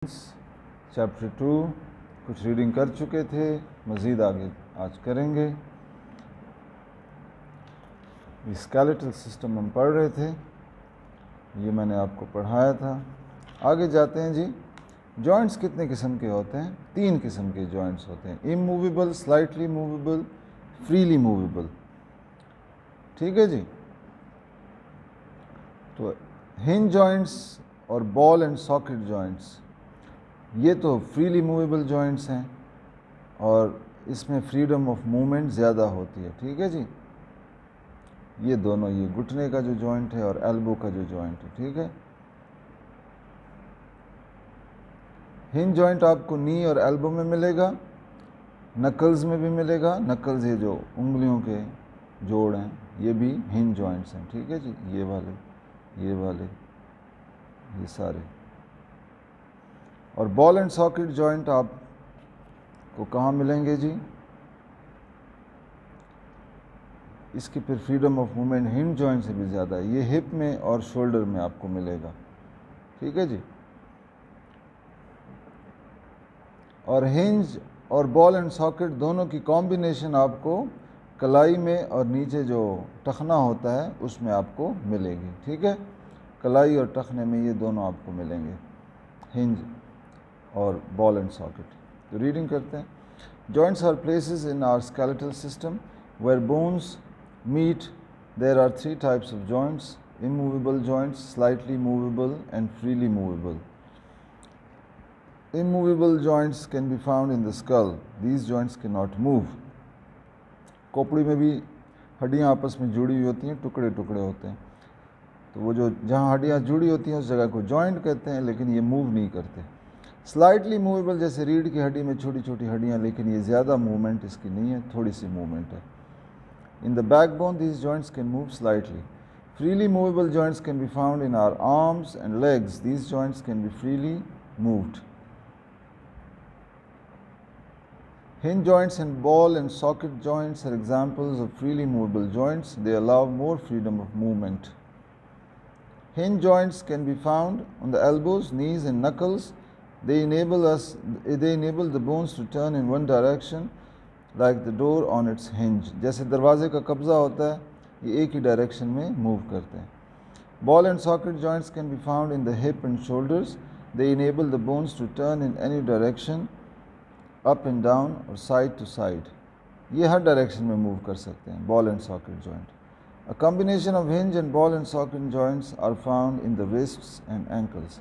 Chapter 2 کچھ reading کر چکے تھے، مزید آگے آج کریں گے۔ اسکیلیٹل سسٹم ہم پڑھ رہے تھے، یہ میں نے آپ کو پڑھایا تھا۔ آگے جاتے ہیں جی۔ جوائنٹس کتنے قسم کے ہوتے ہیں؟ 3 قسم کے جوائنٹس ہوتے ہیں، immovable, slightly movable, freely movable. ٹھیک ہے جی۔ تو ہنج جوائنٹس اور بال اینڈ ساکٹ جوائنٹس یہ تو فریلی موویبل جوائنٹس ہیں اور اس میں فریڈم آف موومنٹ زیادہ ہوتی ہے۔ ٹھیک ہے جی۔ یہ دونوں، یہ گھٹنے کا جو جوائنٹ ہے اور ایلبو کا جو جوائنٹ ہے، ٹھیک ہے۔ ہنج جوائنٹ آپ کو نی اور ایلبو میں ملے گا، نکلز میں بھی ملے گا۔ نکلز یہ جو انگلیوں کے جوڑ ہیں، یہ بھی ہنج جوائنٹس ہیں۔ ٹھیک ہے جی۔ یہ والے، یہ سارے۔ اور بال اینڈ ساکٹ جوائنٹ آپ کو کہاں ملیں گے جی؟ اس کی پھر فریڈم آف موومنٹ ہنج جوائنٹ سے بھی زیادہ ہے، یہ ہپ میں اور شولڈر میں آپ کو ملے گا۔ ٹھیک ہے جی۔ اور ہنج اور بال اینڈ ساکٹ دونوں کی کمبینیشن آپ کو کلائی میں اور نیچے جو ٹخنا ہوتا ہے اس میں آپ کو ملے گی۔ ٹھیک ہے۔ کلائی اور ٹخنے میں یہ دونوں آپ کو ملیں گے، ہنج اور بال اینڈ ساکٹ۔ تو ریڈنگ کرتے ہیں۔ Joints are places in our skeletal system where bones meet. There are 3 types of joints: immovable joints, slightly movable, and freely movable. Immovable joints can be found in the skull. These joints cannot move. کھوپڑی میں بھی ہڈیاں آپس میں جڑی ہوئی ہوتی ہیں، ٹکڑے ٹکڑے ہوتے ہیں، تو وہ جو جہاں ہڈیاں جڑی ہوتی ہیں اس جگہ کو جوائنٹ کہتے ہیں، لیکن یہ موو نہیں کرتے۔ سلائٹلی موویبل جیسے ریڑھ کی ہڈی میں چھوٹی چھوٹی ہڈیاں، لیکن یہ زیادہ موومنٹ اس کی نہیں ہے، تھوڑی سی موومنٹ ہے۔ In the backbone, these joints can move slightly. Freely movable joints can be found in our arms and legs. These joints can be freely moved. Hinge joints and ball and socket joints are examples of freely movable joints. They allow more freedom of movement. Hinge joints can be found on the elbows, knees, and knuckles. They enable the bones to turn in one direction, like the door on its hinge. جیسے دروازے کا قبضہ ہوتا ہے، یہ ایک ہی direction میں move کرتے ہیں۔ Ball and socket joints can be found in the hip and shoulders. They enable the bones to turn in any direction, up and down or side to side. یہ ہر ڈائریکشن میں move کر سکتے ہیں، ball and socket joint. A combination of hinge and ball and socket joints are found in the wrists and ankles.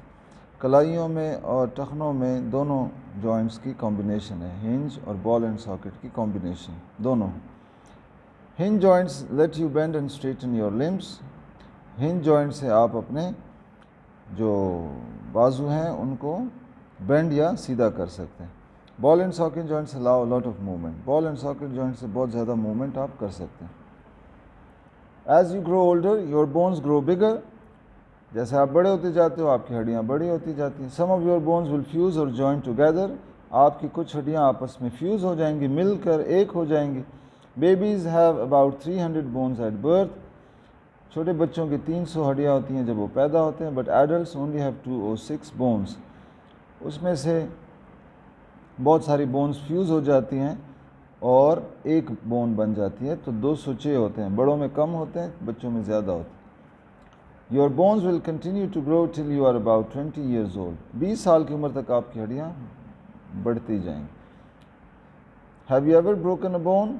کلائیوں میں اور ٹخنوں میں دونوں joints کی کمبینیشن ہے، ہنج اور بال اینڈ ساکٹ کی کمبینیشن دونوں۔ Hinge joints let you bend and straighten your limbs. Hinge joint سے آپ اپنے جو بازو ہیں ان کو بینڈ یا سیدھا کر سکتے ہیں۔ Ball and socket joints allow lot of movement. Ball and socket joint سے بہت زیادہ موومنٹ آپ کر سکتے ہیں۔ As you grow older your bones grow bigger. جیسے آپ بڑے ہوتے جاتے ہو آپ کی ہڈیاں بڑی ہوتی جاتی ہیں۔ Some of your bones will fuse اور جوائن ٹوگیدر۔ آپ کی کچھ ہڈیاں آپس میں فیوز ہو جائیں گی، مل کر ایک ہو جائیں گی۔ Babies have about 300 bones at birth. چھوٹے بچوں کی 300 ہڈیاں ہوتی ہیں جب وہ پیدا ہوتے ہیں، but adults only have 206 bones. اس میں سے بہت ساری بونز فیوز ہو جاتی ہیں اور ایک بون بن جاتی ہے، تو 206 ہوتے ہیں۔ بڑوں میں کم ہوتے ہیں، بچوں میں زیادہ ہوتے ہیں۔ Your bones will continue to grow till you are about 20 years old. 20 سال کی عمر تک آپ کی ہڈیاں بڑھتی جائیں گی۔ Have you ever broken a bone?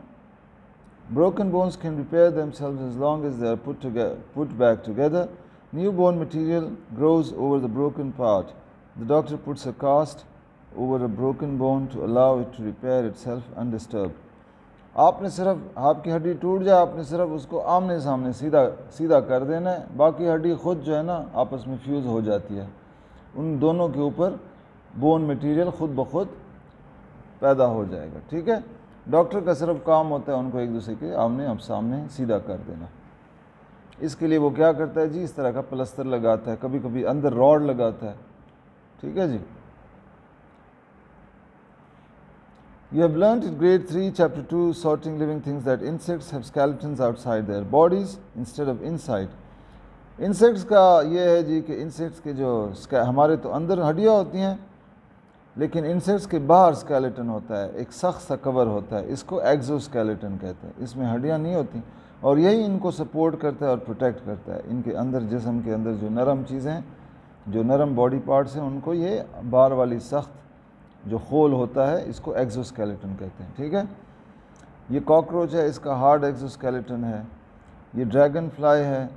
Broken bones can repair themselves as long as they are put back together. New bone material grows over the broken part. The doctor puts a cast over a broken bone to allow it to repair itself undisturbed. آپ نے صرف آپ کی ہڈی ٹوٹ جائے، آپ نے صرف اس کو آمنے سامنے سیدھا کر دینا ہے، باقی ہڈی خود جو ہے نا آپس میں فیوز ہو جاتی ہے، ان دونوں کے اوپر بون مٹیریل خود بخود پیدا ہو جائے گا۔ ٹھیک ہے۔ ڈاکٹر کا صرف کام ہوتا ہے ان کو ایک دوسرے کے آمنے سامنے سیدھا کر دینا۔ اس کے لیے وہ کیا کرتا ہے جی، اس طرح کا پلستر لگاتا ہے، کبھی کبھی اندر راڈ لگاتا ہے۔ ٹھیک ہے جی۔ You have learnt in grade 3, chapter 2, sorting living things, that insects have skeletons outside their bodies instead of inside. Insects کا یہ ہے جی کہ insects کے جو ہمارے تو اندر ہڈیاں ہوتی ہیں، لیکن انسیکٹس کے باہر اسکیلیٹن ہوتا ہے، ایک سخت سا کور ہوتا ہے، اس کو ایگزو اسکیلیٹن کہتے ہیں، اس میں ہڈیاں نہیں ہوتی، اور یہی ان کو سپورٹ کرتا ہے اور پروٹیکٹ کرتا ہے۔ ان کے اندر، جسم کے اندر جو نرم چیزیں، جو نرم باڈی پارٹس ہیں، ان کو یہ باہر والی سخت جو خول ہوتا ہے، اس کو ایگزو اسکیلیٹن کہتے ہیں، ٹھیک ہے۔ یہ کاکروچ ہے، اس کا ہارڈ ایگزو اسکیلیٹن ہے۔ یہ ڈریگن فلائی ہے،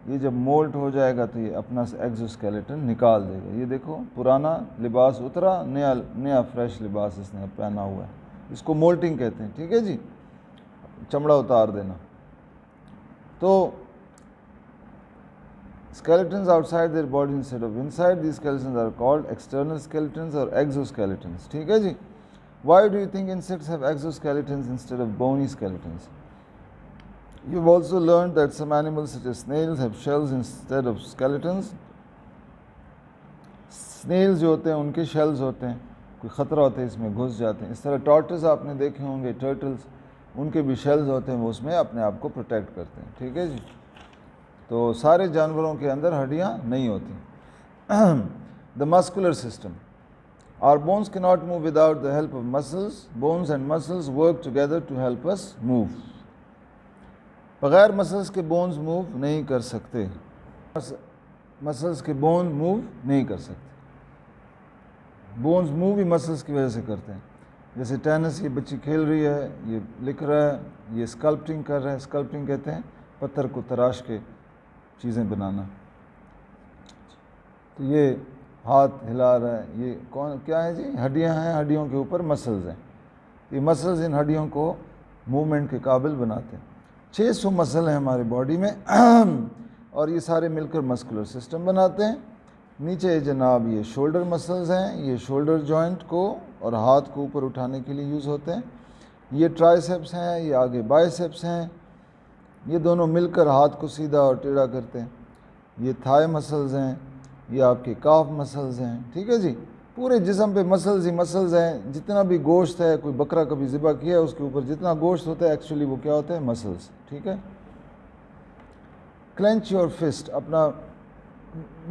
یہ جب مولٹ ہو جائے گا تو یہ اپنا ایگزو اسکیلیٹن نکال دے گا۔ یہ دیکھو، پرانا لباس اترا، نیا فریش لباس اس نے پہنا ہوا ہے، اس کو مولٹنگ کہتے ہیں، ٹھیک ہے جی، چمڑا اتار دینا۔ تو skeletons outside their body instead of inside, these skeletons are called external skeletons or exoskeletons, ٹھیک ہے جی۔ Why do you think insects have exoskeletons instead of bony skeletons? You've also learned that some animals such as snails have shells instead of skeletons. snails جو ہوتے ہیں ان کے shells ہوتے ہیں، کوئی خطرہ ہوتا ہے اس میں گھس جاتے ہیں۔ اس طرح tortoise آپ نے دیکھے ہوں گے، turtles، ان کے بھی shells ہوتے ہیں، وہ اس میں اپنے آپ کو پروٹیکٹ کرتے ہیں، ٹھیک ہے جی۔ تو سارے جانوروں کے اندر ہڈیاں نہیں ہوتی۔ The muscular system. Our bones cannot move without the help of muscles. Bones and muscles work together to help us move. بغیر مسلس کے بونز موو نہیں کر سکتے، مسلس کے بون موو نہیں کر سکتے۔ بونز موو بھی مسلس کی وجہ سے کرتے ہیں، جیسے ٹینس، یہ بچی کھیل رہی ہے، یہ لکھ رہا ہے، یہ اسکلپٹنگ کر رہا ہے۔ اسکلپٹنگ کہتے ہیں پتھر کو تراش کے چیزیں بنانا۔ تو یہ ہاتھ ہلا رہا ہے، یہ کیا ہے جی؟ ہڈیاں ہیں، ہڈیوں کے اوپر مسلز ہیں، یہ مسلز ان ہڈیوں کو موومنٹ کے قابل بناتے ہیں۔ 600 مسل ہیں ہمارے باڈی میں اور یہ سارے مل کر مسکولر سسٹم بناتے ہیں۔ نیچے جناب یہ شولڈر مسلز ہیں، یہ شولڈر جوائنٹ کو اور ہاتھ کو اوپر اٹھانے کے لیے یوز ہوتے ہیں۔ یہ ٹرائسیپس ہیں، یہ آگے بائسیپس ہیں، یہ دونوں مل کر ہاتھ کو سیدھا اور ٹیڑھا کرتے ہیں۔ یہ تھائی مسلز ہیں، یہ آپ کے کاف مسلز ہیں، ٹھیک ہے جی۔ پورے جسم پہ مسلز ہی مسلز ہیں، جتنا بھی گوشت ہے، کوئی بکرا کبھی ذبح کیا ہے اس کے اوپر جتنا گوشت ہوتا ہے ایکچولی وہ کیا ہوتا ہے؟ مسلز، ٹھیک ہے۔ کلینچ یور فسٹ، اپنا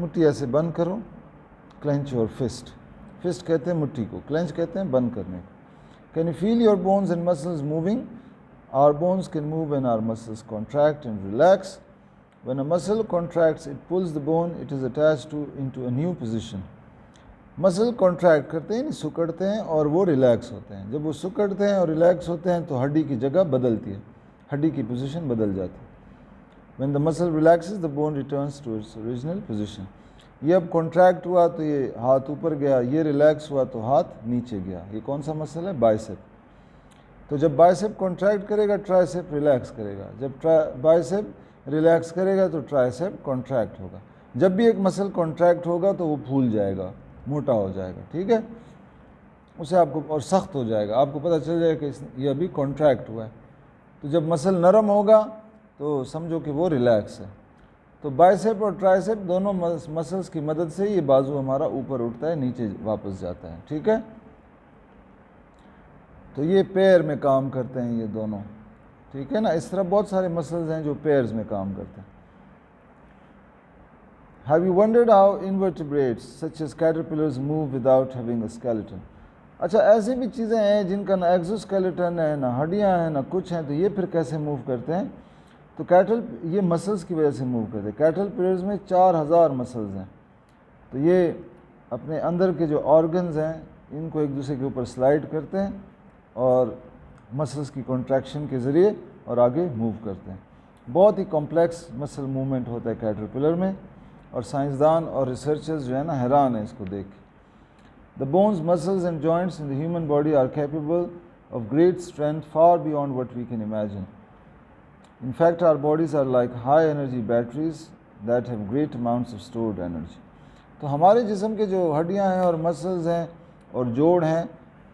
مٹھی ایسے بند کرو، کلینچ یور فسٹ، فسٹ کہتے ہیں مٹھی کو، کلینچ کہتے ہیں بند کرنے کو۔ Can you feel your bones and muscles moving? Our bones can move when our muscles contract and relax. When a muscle contracts, it pulls the bone it is attached to into a new position. مسل contract کرتے ہیں، سکڑتے ہیں اور وہ relax ہوتے ہیں۔ جب وہ سکڑتے ہیں اور ریلیکس ہوتے ہیں تو ہڈی کی جگہ بدلتی ہے، ہڈی کی پوزیشن بدل جاتی ہے۔ When the muscle relaxes, the bone returns to its original position. یہ اب کانٹریکٹ ہوا تو یہ ہاتھ اوپر گیا، یہ ریلیکس ہوا تو ہاتھ نیچے گیا۔ یہ کون سا مسل ہے؟ بائسیپ۔ تو جب بائسیپ کانٹریکٹ کرے گا ٹرائسیپ ریلیکس کرے گا، جب بائسیپ ریلیکس کرے گا تو ٹرائسیپ کانٹریکٹ ہوگا۔ جب بھی ایک مسل کانٹریکٹ ہوگا تو وہ پھول جائے گا، موٹا ہو جائے گا، ٹھیک ہے، اسے آپ کو اور سخت ہو جائے گا، آپ کو پتہ چل جائے گا کہ یہ ابھی کانٹریکٹ ہوا ہے۔ تو جب مسل نرم ہوگا تو سمجھو کہ وہ ریلیکس ہے۔ تو بائسیپ اور ٹرائسیپ دونوں مسلس کی مدد سے یہ بازو ہمارا اوپر اٹھتا ہے، نیچے واپس جاتا ہے، ٹھیک ہے۔ تو یہ پیر میں کام کرتے ہیں یہ دونوں، ٹھیک ہے نا۔ اس طرح بہت سارے مسلز ہیں جو پیرز میں کام کرتے ہیں۔ Have you wondered how invertebrates such as caterpillars move without having a skeleton? اچھا، ایسی بھی چیزیں ہیں جن کا نہ ایگزو اسکیلیٹن ہے، نہ ہڈیاں ہیں، نہ کچھ ہیں، تو یہ پھر کیسے موو کرتے ہیں؟ تو یہ مسلز کی وجہ سے موو کرتے ہیں۔ کیٹل پلیئرز میں 4000 مسلز ہیں، تو یہ اپنے اندر کے جو آرگنز ہیں ان کو ایک دوسرے کے اوپر سلائڈ کرتے ہیں اور مسلز کی کنٹریکشن کے ذریعے اور آگے موو کرتے ہیں۔ بہت ہی کمپلیکس مسل موومنٹ ہوتا ہے کیٹرپلر میں، اور سائنسدان اور ریسرچرز جو ہے نا حیران ہیں اس کو دیکھ کے۔ The bones, muscles and joints in the human body are capable of great strength far beyond what we can imagine. In fact, our bodies are like high energy batteries that have great amounts of stored energy. تو ہمارے جسم کے جو ہڈیاں ہیں اور muscles ہیں اور جوڑ ہیں،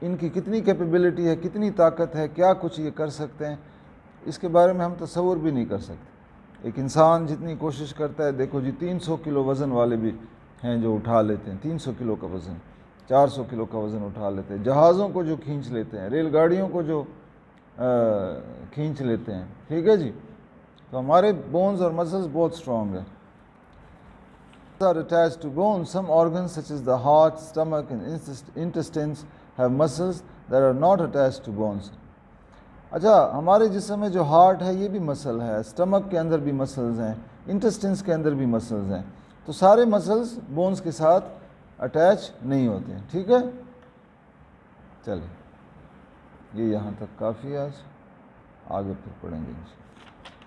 ان کی کتنی کیپیبلٹی ہے، کتنی طاقت ہے، کیا کچھ یہ کر سکتے ہیں، اس کے بارے میں ہم تصور بھی نہیں کر سکتے۔ ایک انسان جتنی کوشش کرتا ہے، دیکھو جی 300 کلو وزن والے بھی ہیں جو اٹھا لیتے ہیں، 300 کلو کا وزن، 400 کلو کا وزن اٹھا لیتے ہیں، جہازوں کو جو کھینچ لیتے ہیں، ریل گاڑیوں کو جو کھینچ لیتے ہیں، ٹھیک ہے جی۔ تو ہمارے بونز اور مسلز بہت اسٹرانگ ہیں۔ are attached to bones. Some organs such as the heart, stomach and intestines have muscles that are not attached to bones. اچھا ہمارے جسم میں جو ہارٹ ہے یہ بھی مسل ہے, اسٹمک کے اندر بھی مسلز ہیں, انٹسٹنس کے اندر بھی مسلز ہیں, تو سارے مسلز بونز کے ساتھ اٹیچ نہیں ہوتے ہیں. ٹھیک ہے, چلیں یہ یہاں تک کافی ہے, آج آگے پھر پڑھیں گے.